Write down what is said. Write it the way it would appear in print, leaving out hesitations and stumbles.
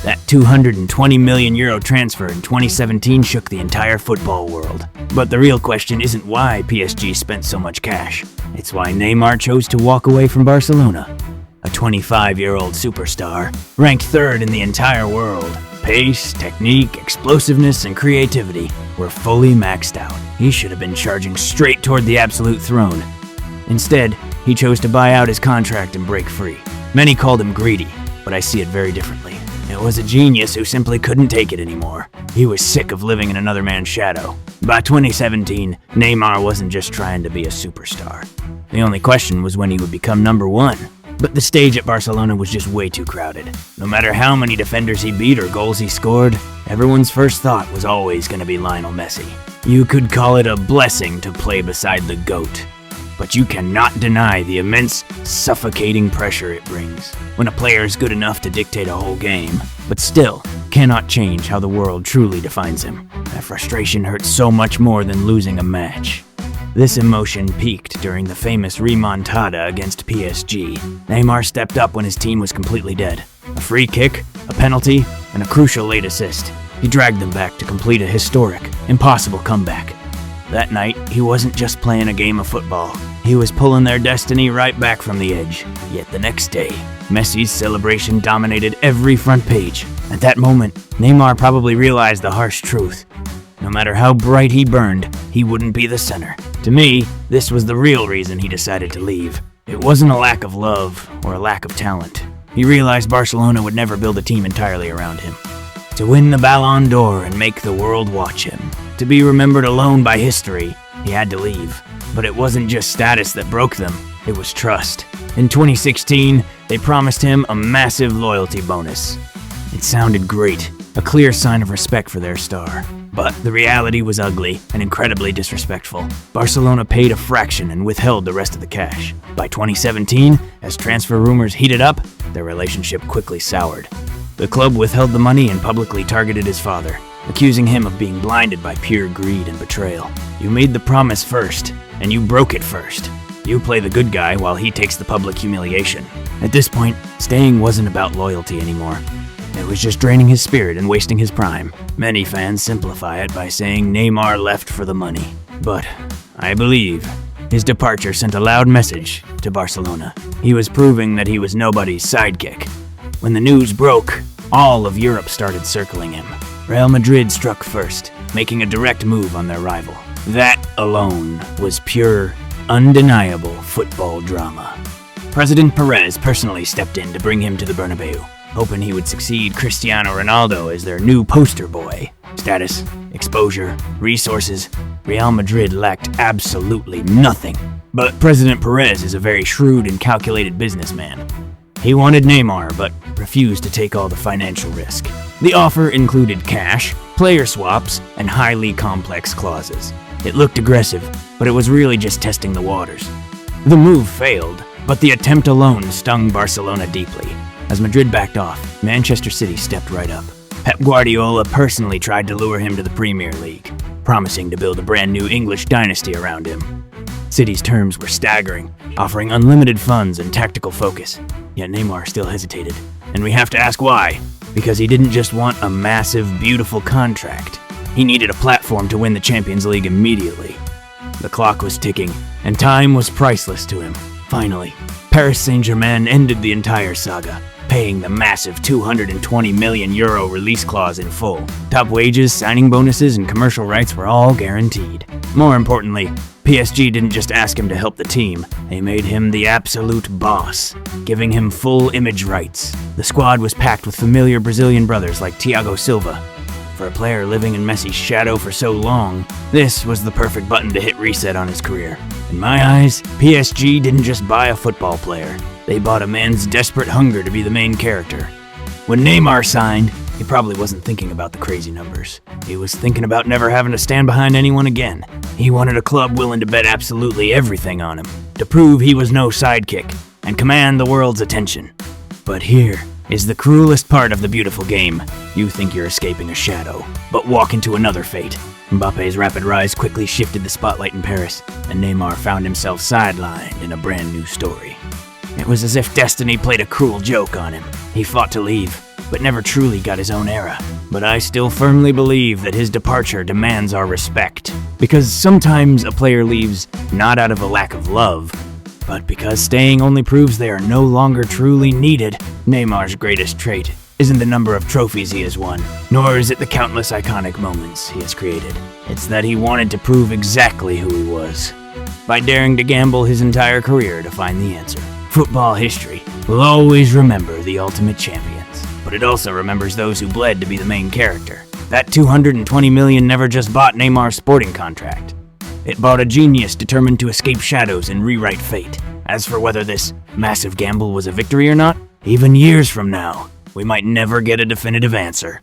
That €220 million transfer in 2017 shook the entire football world. But the real question isn't why PSG spent so much cash. It's why Neymar chose to walk away from Barcelona. A 25-year-old superstar, ranked third in the entire world. Pace, technique, explosiveness, and creativity were fully maxed out. He should have been charging straight toward the absolute throne. Instead, he chose to buy out his contract and break free. Many called him greedy, but I see it very differently. It was a genius who simply couldn't take it anymore. He was sick of living in another man's shadow. By 2017, Neymar wasn't just trying to be a superstar. The only question was when he would become number one. But the stage at Barcelona was just way too crowded. No matter how many defenders he beat or goals he scored, everyone's first thought was always going to be Lionel Messi. You could call it a blessing to play beside the GOAT. But you cannot deny the immense, suffocating pressure it brings when a player is good enough to dictate a whole game, but still cannot change how the world truly defines him. That frustration hurts so much more than losing a match. This emotion peaked during the famous Remontada against PSG. Neymar stepped up when his team was completely dead. A free kick, a penalty, and a crucial late assist. He dragged them back to complete a historic, impossible comeback. That night, he wasn't just playing a game of football. He was pulling their destiny right back from the edge. Yet the next day, Messi's celebration dominated every front page. At that moment, Neymar probably realized the harsh truth. No matter how bright he burned, he wouldn't be the center. To me, this was the real reason he decided to leave. It wasn't a lack of love or a lack of talent. He realized Barcelona would never build a team entirely around him. To win the Ballon d'Or and make the world watch him, to be remembered alone by history, he had to leave. But it wasn't just status that broke them, it was trust. In 2016, they promised him a massive loyalty bonus. It sounded great, a clear sign of respect for their star. But the reality was ugly and incredibly disrespectful. Barcelona paid a fraction and withheld the rest of the cash. By 2017, as transfer rumors heated up, their relationship quickly soured. The club withheld the money and publicly targeted his father, accusing him of being blinded by pure greed and betrayal. You made the promise first, and you broke it first. You play the good guy while he takes the public humiliation. At this point, staying wasn't about loyalty anymore. It was just draining his spirit and wasting his prime. Many fans simplify it by saying Neymar left for the money. But I believe his departure sent a loud message to Barcelona. He was proving that he was nobody's sidekick. When the news broke, all of Europe started circling him. Real Madrid struck first, making a direct move on their rival. That alone was pure, undeniable football drama. President Perez personally stepped in to bring him to the Bernabeu, hoping he would succeed Cristiano Ronaldo as their new poster boy. Status, exposure, resources, Real Madrid lacked absolutely nothing. But President Perez is a very shrewd and calculated businessman. He wanted Neymar, but refused to take all the financial risk. The offer included cash, player swaps, and highly complex clauses. It looked aggressive, but it was really just testing the waters. The move failed, but the attempt alone stung Barcelona deeply. As Madrid backed off, Manchester City stepped right up. Pep Guardiola personally tried to lure him to the Premier League, promising to build a brand new English dynasty around him. City's terms were staggering, offering unlimited funds and tactical focus. Yet Neymar still hesitated. And we have to ask why. Because he didn't just want a massive, beautiful contract. He needed a platform to win the Champions League immediately. The clock was ticking, and time was priceless to him. Finally, Paris Saint-Germain ended the entire saga, paying the massive €220 million release clause in full. Top wages, signing bonuses, and commercial rights were all guaranteed. More importantly, PSG didn't just ask him to help the team, they made him the absolute boss, giving him full image rights. The squad was packed with familiar Brazilian brothers like Thiago Silva. For a player living in Messi's shadow for so long, this was the perfect button to hit reset on his career. In my eyes, PSG didn't just buy a football player, they bought a man's desperate hunger to be the main character. When Neymar signed, he probably wasn't thinking about the crazy numbers. He was thinking about never having to stand behind anyone again. He wanted a club willing to bet absolutely everything on him, to prove he was no sidekick, and command the world's attention. But here is the cruelest part of the beautiful game. You think you're escaping a shadow, but walk into another fate. Mbappe's rapid rise quickly shifted the spotlight in Paris, and Neymar found himself sidelined in a brand new story. It was as if destiny played a cruel joke on him. He fought to leave, but never truly got his own era. But I still firmly believe that his departure demands our respect, because sometimes a player leaves not out of a lack of love, but because staying only proves they are no longer truly needed. Neymar's greatest trait isn't the number of trophies he has won, nor is it the countless iconic moments he has created. It's that he wanted to prove exactly who he was, by daring to gamble his entire career to find the answer. Football history will always remember the ultimate champions, but it also remembers those who bled to be the main character. That $220 million never just bought Neymar's sporting contract. It bought a genius determined to escape shadows and rewrite fate. As for whether this massive gamble was a victory or not, even years from now, we might never get a definitive answer.